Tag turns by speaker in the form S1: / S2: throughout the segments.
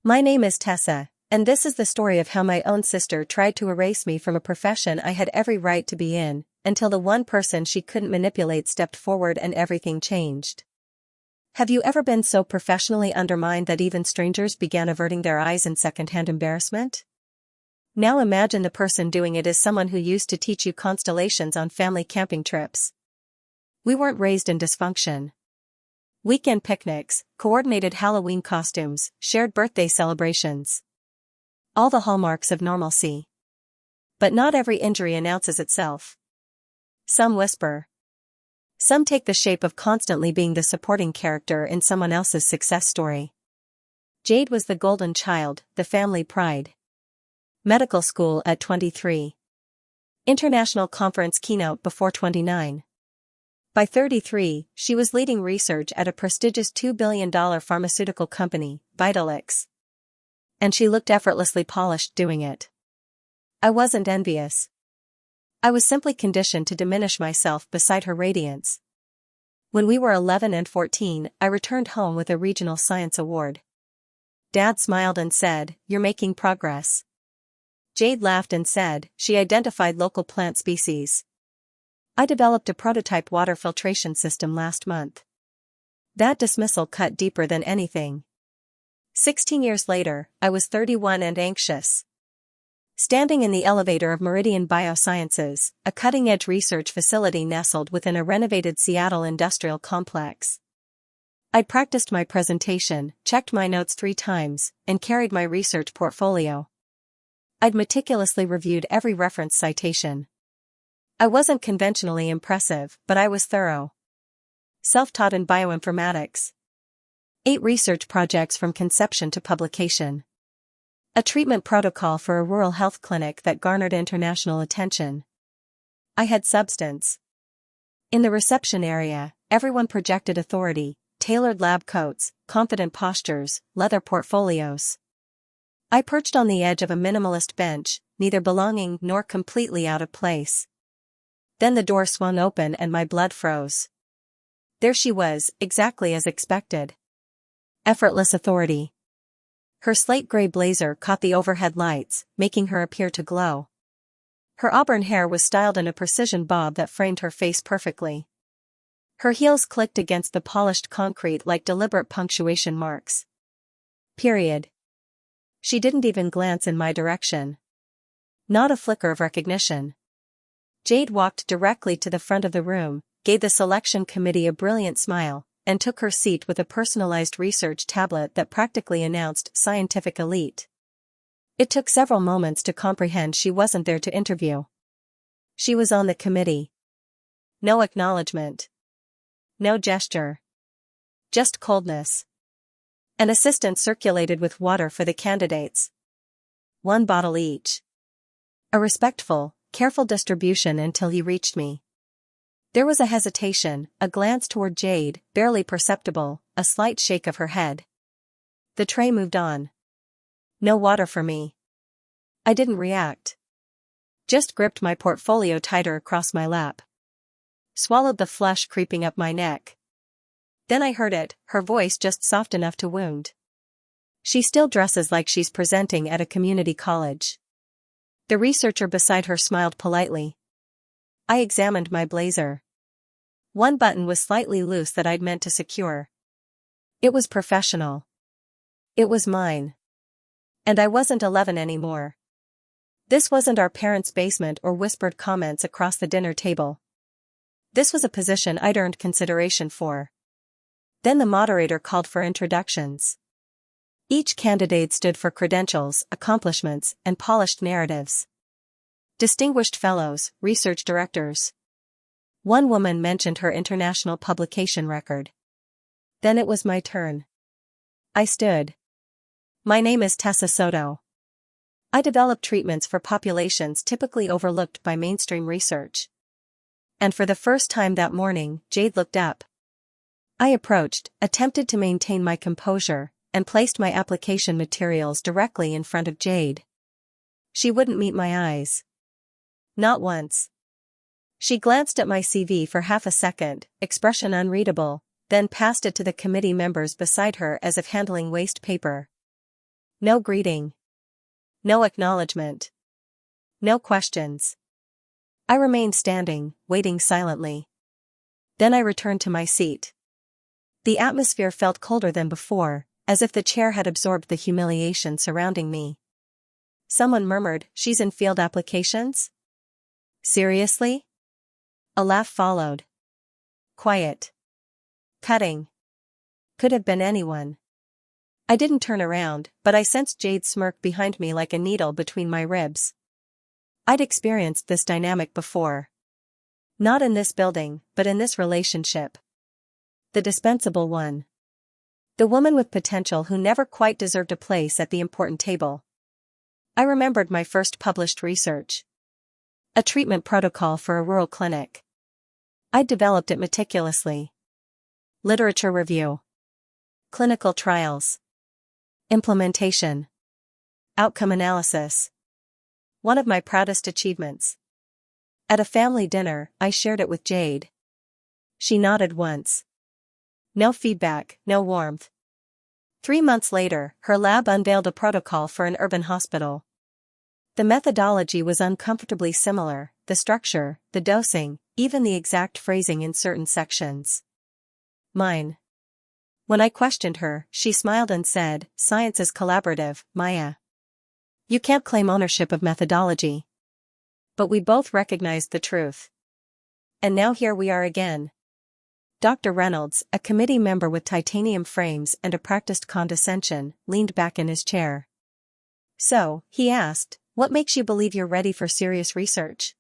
S1: My name is Tessa, and this is the story of how my own sister tried to erase me from a profession I had every right to be in, until the one person she couldn't manipulate stepped forward and everything changed. Have you ever been so professionally undermined that even strangers began averting their eyes in secondhand embarrassment? Now imagine the person doing it is someone who used to teach you constellations on family camping trips. We weren't raised in dysfunction. Weekend picnics, coordinated Halloween costumes, shared birthday celebrations. All the hallmarks of normalcy. But not every injury announces itself. Some whisper. Some take the shape of constantly being the supporting character in someone else's success story. Jade was the golden child, the family pride. Medical school at 23. International conference keynote before 29. By 33, she was leading research at a prestigious $2 billion pharmaceutical company, Vitalix. And she looked effortlessly polished doing it. I wasn't envious. I was simply conditioned to diminish myself beside her radiance. When we were 11 and 14, I returned home with a regional science award. Dad smiled and said, "You're making progress." Jade laughed and said, she identified local plant species. I developed a prototype water filtration system last month. That dismissal cut deeper than anything. 16 years later, I was 31 and anxious. Standing in the elevator of Meridian Biosciences, a cutting-edge research facility nestled within a renovated Seattle industrial complex. I'd practiced my presentation, checked my notes 3 times, and carried my research portfolio. I'd meticulously reviewed every reference citation. I wasn't conventionally impressive, but I was thorough. Self-taught in bioinformatics. 8 research projects from conception to publication. A treatment protocol for a rural health clinic that garnered international attention. I had substance. In the reception area, everyone projected authority, tailored lab coats, confident postures, leather portfolios. I perched on the edge of a minimalist bench, neither belonging nor completely out of place. Then the door swung open and my blood froze. There she was, exactly as expected. Effortless authority. Her slate gray blazer caught the overhead lights, making her appear to glow. Her auburn hair was styled in a precision bob that framed her face perfectly. Her heels clicked against the polished concrete like deliberate punctuation marks. Period. She didn't even glance in my direction. Not a flicker of recognition. Jade walked directly to the front of the room, gave the selection committee a brilliant smile, and took her seat with a personalized research tablet that practically announced scientific elite. It took several moments to comprehend she wasn't there to interview. She was on the committee. No acknowledgement. No gesture. Just coldness. An assistant circulated with water for the candidates. 1 bottle each. A respectful, careful distribution until he reached me. There was a hesitation, a glance toward Jade, barely perceptible, a slight shake of her head. The tray moved on. No water for me. I didn't react. Just gripped my portfolio tighter across my lap. Swallowed the flush creeping up my neck. Then I heard it, her voice just soft enough to wound. She still dresses like she's presenting at a community college. The researcher beside her smiled politely. I examined my blazer. 1 button was slightly loose that I'd meant to secure. It was professional. It was mine. And I wasn't 11 anymore. This wasn't our parents' basement or whispered comments across the dinner table. This was a position I'd earned consideration for. Then the moderator called for introductions. Each candidate stood for credentials, accomplishments, and polished narratives. Distinguished fellows, research directors. 1 woman mentioned her international publication record. Then it was my turn. I stood. My name is Tessa Soto. I develop treatments for populations typically overlooked by mainstream research. And for the first time that morning, Jade looked up. I approached, attempted to maintain my composure, and placed my application materials directly in front of Jade. She wouldn't meet my eyes. Not once. She glanced at my CV for half a second, expression unreadable, then passed it to the committee members beside her as if handling waste paper. No greeting. No acknowledgement. No questions. I remained standing, waiting silently. Then I returned to my seat. The atmosphere felt colder than before, as if the chair had absorbed the humiliation surrounding me. Someone murmured, "She's in field applications?" Seriously? A laugh followed. Quiet. Cutting. Could have been anyone. I didn't turn around, but I sensed Jade's smirk behind me like a needle between my ribs. I'd experienced this dynamic before. Not in this building, but in this relationship. The dispensable one. The woman with potential who never quite deserved a place at the important table. I remembered my first published research. A treatment protocol for a rural clinic. I'd developed it meticulously. Literature review. Clinical trials. Implementation. Outcome analysis. One of my proudest achievements. At a family dinner, I shared it with Jade. She nodded once. No feedback, no warmth. 3 months later, her lab unveiled a protocol for an urban hospital. The methodology was uncomfortably similar, the structure, the dosing, even the exact phrasing in certain sections. Mine. When I questioned her, she smiled and said, "Science is collaborative, Maya. You can't claim ownership of methodology." But we both recognized the truth. And now here we are again. Dr. Reynolds, a committee member with titanium frames and a practiced condescension, leaned back in his chair. "So," he asked, "what makes you believe you're ready for serious research?"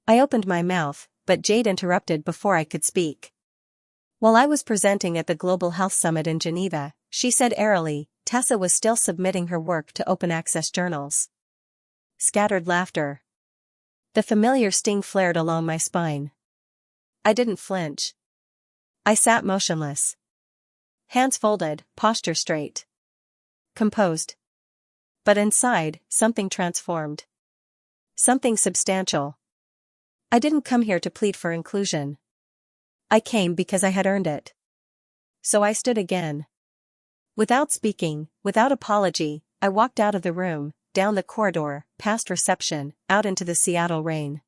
S1: I opened my mouth, but Jade interrupted before I could speak. While I was presenting at the Global Health Summit in Geneva, she said airily, Tessa was still submitting her work to open-access journals. Scattered laughter. The familiar sting flared along my spine. I didn't flinch. I sat motionless. Hands folded, posture straight. Composed. But inside, something transformed. Something substantial. I didn't come here to plead for inclusion. I came because I had earned it. So I stood again. Without speaking, without apology, I walked out of the room, down the corridor, past reception, out into the Seattle rain.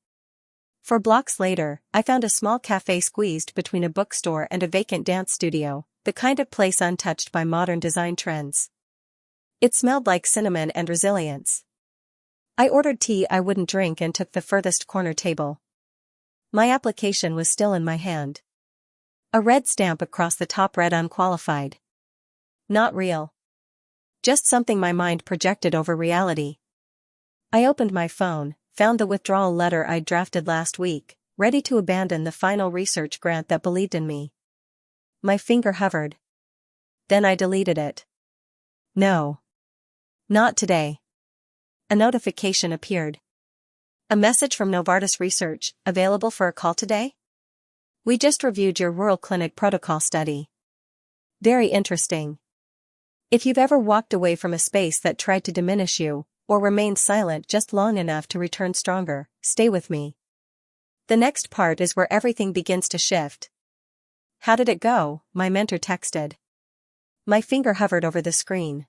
S1: 4 blocks later, I found a small cafe squeezed between a bookstore and a vacant dance studio, the kind of place untouched by modern design trends. It smelled like cinnamon and resilience. I ordered tea I wouldn't drink and took the furthest corner table. My application was still in my hand. A red stamp across the top read unqualified. Not real. Just something my mind projected over reality. I opened my phone, found the withdrawal letter I'd drafted last week, ready to abandon the final research grant that believed in me. My finger hovered. Then I deleted it. No. Not today. A notification appeared. A message from Novartis Research, available for a call today? We just reviewed your rural clinic protocol study. Very interesting. If you've ever walked away from a space that tried to diminish you, or remained silent just long enough to return stronger, stay with me. The next part is where everything begins to shift. How did it go? My mentor texted. My finger hovered over the screen.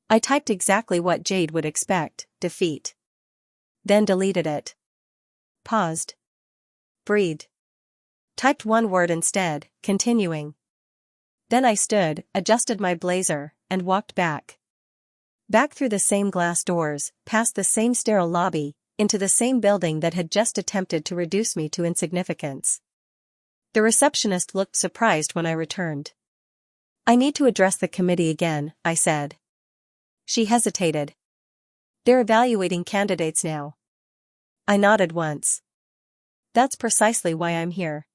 S1: I typed exactly what Jade would expect, defeat. Then deleted it. Paused. Breathed. Typed one word instead, continuing. Then I stood, adjusted my blazer, and walked back. Back through the same glass doors, past the same sterile lobby, into the same building that had just attempted to reduce me to insignificance. The receptionist looked surprised when I returned. I need to address the committee again, I said. She hesitated. They're evaluating candidates now. I nodded once. That's precisely why I'm here.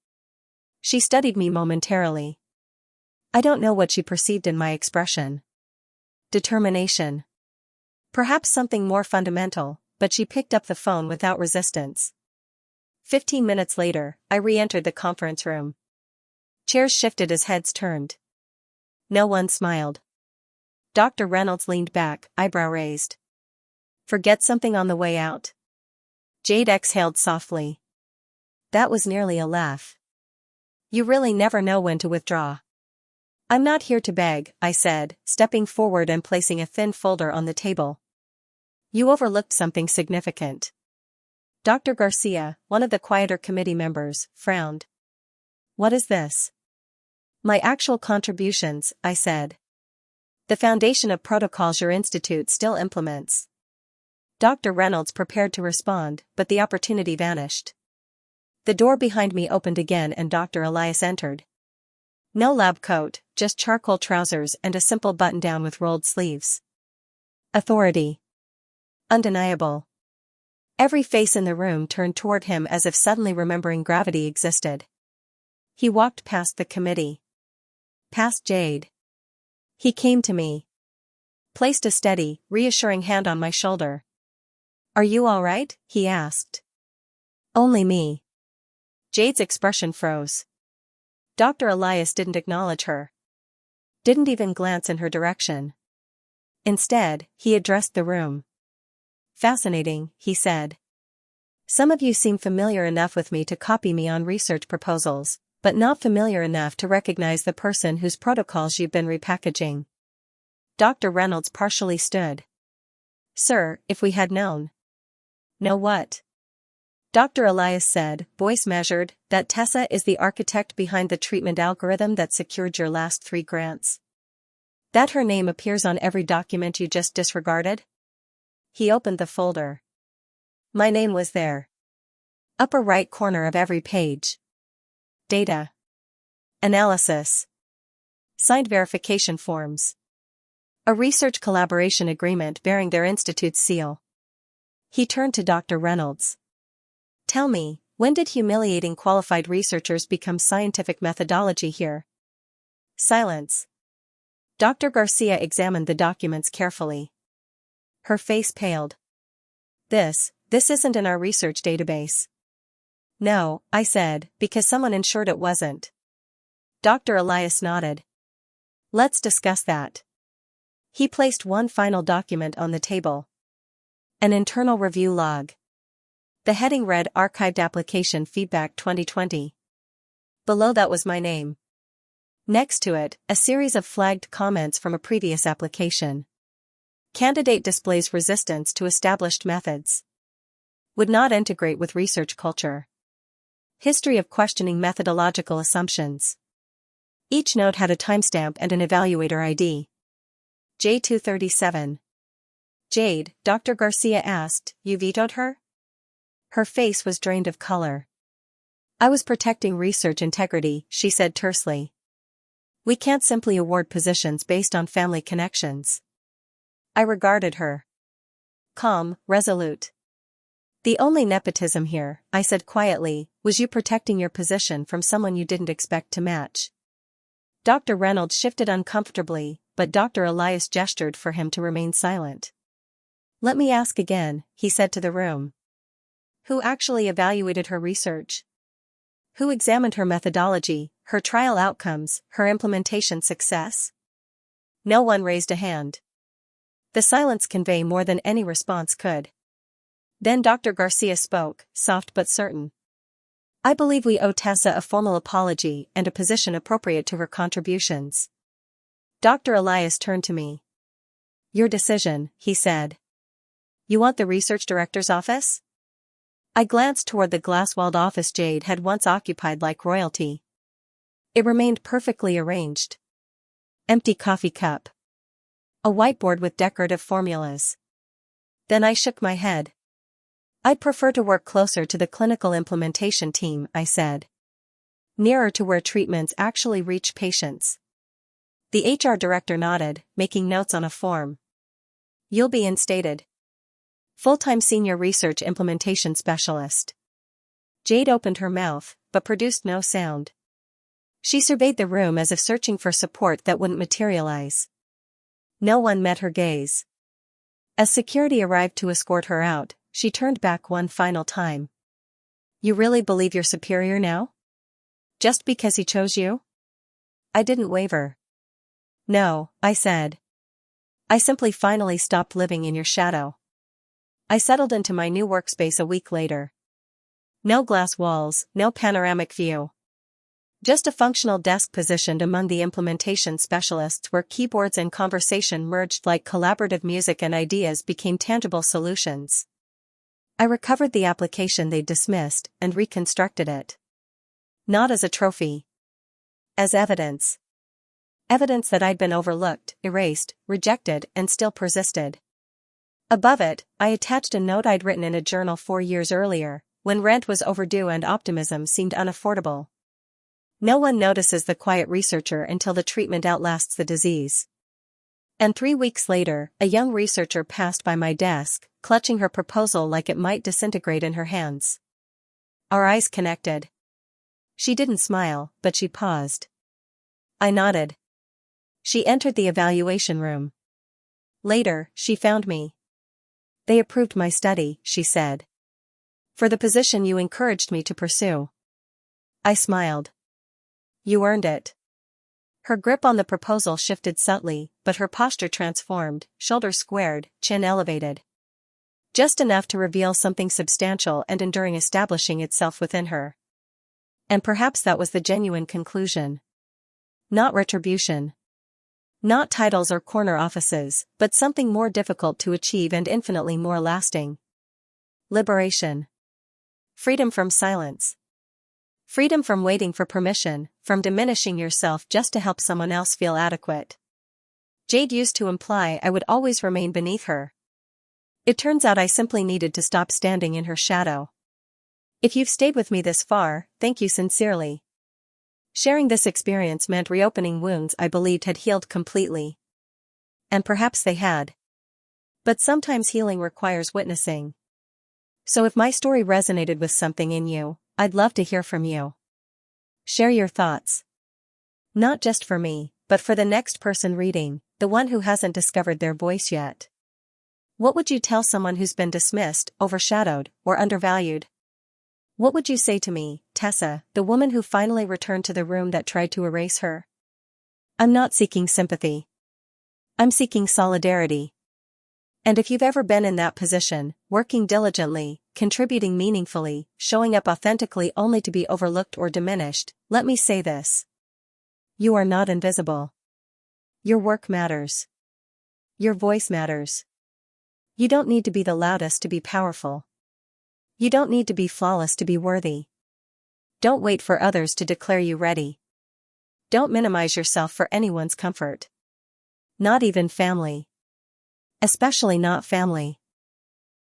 S1: She studied me momentarily. I don't know what she perceived in my expression. Determination. Perhaps something more fundamental, but she picked up the phone without resistance. 15 minutes later, I re-entered the conference room. Chairs shifted as heads turned. No one smiled. Dr. Reynolds leaned back, eyebrow raised. Forget something on the way out? Jade exhaled softly. That was nearly a laugh. You really never know when to withdraw. I'm not here to beg, I said, stepping forward and placing a thin folder on the table. You overlooked something significant. Dr. Garcia, one of the quieter committee members, frowned. What is this? My actual contributions, I said. The foundation of protocols your institute still implements. Dr. Reynolds prepared to respond, but the opportunity vanished. The door behind me opened again and Dr. Elias entered. No lab coat, just charcoal trousers and a simple button-down with rolled sleeves. Authority. Undeniable. Every face in the room turned toward him as if suddenly remembering gravity existed. He walked past the committee. Past Jade. He came to me. Placed a steady, reassuring hand on my shoulder. Are you all right? He asked. Only me. Jade's expression froze. Dr. Elias didn't acknowledge her. Didn't even glance in her direction. Instead, he addressed the room. Fascinating, he said. Some of you seem familiar enough with me to copy me on research proposals, but not familiar enough to recognize the person whose protocols you've been repackaging. Dr. Reynolds partially stood. Sir, if we had known. Know what? Dr. Elias said, voice measured, that Tessa is the architect behind the treatment algorithm that secured your last 3 grants. That her name appears on every document you just disregarded? He opened the folder. My name was there. Upper right corner of every page. Data. Analysis. Signed verification forms. A research collaboration agreement bearing their institute's seal. He turned to Dr. Reynolds. Tell me, when did humiliating qualified researchers become scientific methodology here? Silence. Dr. Garcia examined the documents carefully. Her face paled. This isn't in our research database. No, I said, because someone ensured it wasn't. Dr. Elias nodded. Let's discuss that. He placed one final document on the table. An internal review log. The heading read Archived Application Feedback 2020. Below that was my name. Next to it, a series of flagged comments from a previous application. Candidate displays resistance to established methods. Would not integrate with research culture. History of questioning methodological assumptions. Each note had a timestamp and an evaluator ID. J237. Jade, Dr. Garcia asked, you vetoed her? Her face was drained of color. I was protecting research integrity, she said tersely. We can't simply award positions based on family connections. I regarded her. Calm, resolute. The only nepotism here, I said quietly, was you protecting your position from someone you didn't expect to match. Dr. Reynolds shifted uncomfortably, but Dr. Elias gestured for him to remain silent. Let me ask again, he said to the room. Who actually evaluated her research? Who examined her methodology, her trial outcomes, her implementation success? No one raised a hand. The silence conveyed more than any response could. Then Dr. Garcia spoke, soft but certain. I believe we owe Tessa a formal apology and a position appropriate to her contributions. Dr. Elias turned to me. Your decision, he said. You want the research director's office? I glanced toward the glass-walled office Jade had once occupied like royalty. It remained perfectly arranged. Empty coffee cup. A whiteboard with decorative formulas. Then I shook my head. I'd prefer to work closer to the clinical implementation team, I said. Nearer to where treatments actually reach patients. The HR director nodded, making notes on a form. You'll be instated. Full-time senior research implementation specialist. Jade opened her mouth, but produced no sound. She surveyed the room as if searching for support that wouldn't materialize. No one met her gaze. As security arrived to escort her out, she turned back one final time. You really believe you're superior now? Just because he chose you? I didn't waver. No, I said. I simply finally stopped living in your shadow. I settled into my new workspace a week later. No glass walls, no panoramic view. Just a functional desk positioned among the implementation specialists where keyboards and conversation merged like collaborative music and ideas became tangible solutions. I recovered the application they'd dismissed and reconstructed it. Not as a trophy. As evidence. Evidence that I'd been overlooked, erased, rejected, and still persisted. Above it, I attached a note I'd written in a journal 4 years earlier, when rent was overdue and optimism seemed unaffordable. No one notices the quiet researcher until the treatment outlasts the disease. And 3 weeks later, a young researcher passed by my desk, clutching her proposal like it might disintegrate in her hands. Our eyes connected. She didn't smile, but she paused. I nodded. She entered the evaluation room. Later, she found me. They approved my study, she said. For the position you encouraged me to pursue. I smiled. You earned it. Her grip on the proposal shifted subtly, but her posture transformed, shoulders squared, chin elevated. Just enough to reveal something substantial and enduring establishing itself within her. And perhaps that was the genuine conclusion. Not retribution. Not titles or corner offices, but something more difficult to achieve and infinitely more lasting. Liberation. Freedom from silence. Freedom from waiting for permission, from diminishing yourself just to help someone else feel adequate. Jade used to imply I would always remain beneath her. It turns out I simply needed to stop standing in her shadow. If you've stayed with me this far, thank you sincerely. Sharing this experience meant reopening wounds I believed had healed completely. And perhaps they had. But sometimes healing requires witnessing. So if my story resonated with something in you, I'd love to hear from you. Share your thoughts. Not just for me, but for the next person reading, the one who hasn't discovered their voice yet. What would you tell someone who's been dismissed, overshadowed, or undervalued? What would you say to me, Tessa, the woman who finally returned to the room that tried to erase her? I'm not seeking sympathy. I'm seeking solidarity. And if you've ever been in that position, working diligently, contributing meaningfully, showing up authentically only to be overlooked or diminished, let me say this. You are not invisible. Your work matters. Your voice matters. You don't need to be the loudest to be powerful. You don't need to be flawless to be worthy. Don't wait for others to declare you ready. Don't minimize yourself for anyone's comfort. Not even family. Especially not family.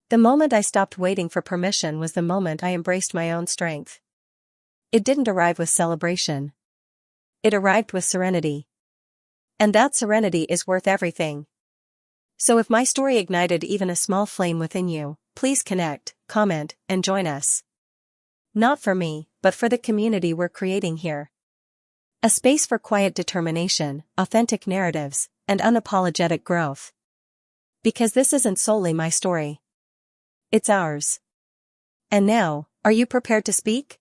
S1: The moment I stopped waiting for permission was the moment I embraced my own strength. It didn't arrive with celebration. It arrived with serenity. And that serenity is worth everything. So if my story ignited even a small flame within you, please connect, comment, and join us. Not for me, but for the community we're creating here. A space for quiet determination, authentic narratives, and unapologetic growth. Because this isn't solely my story. It's ours. And now, are you prepared to speak?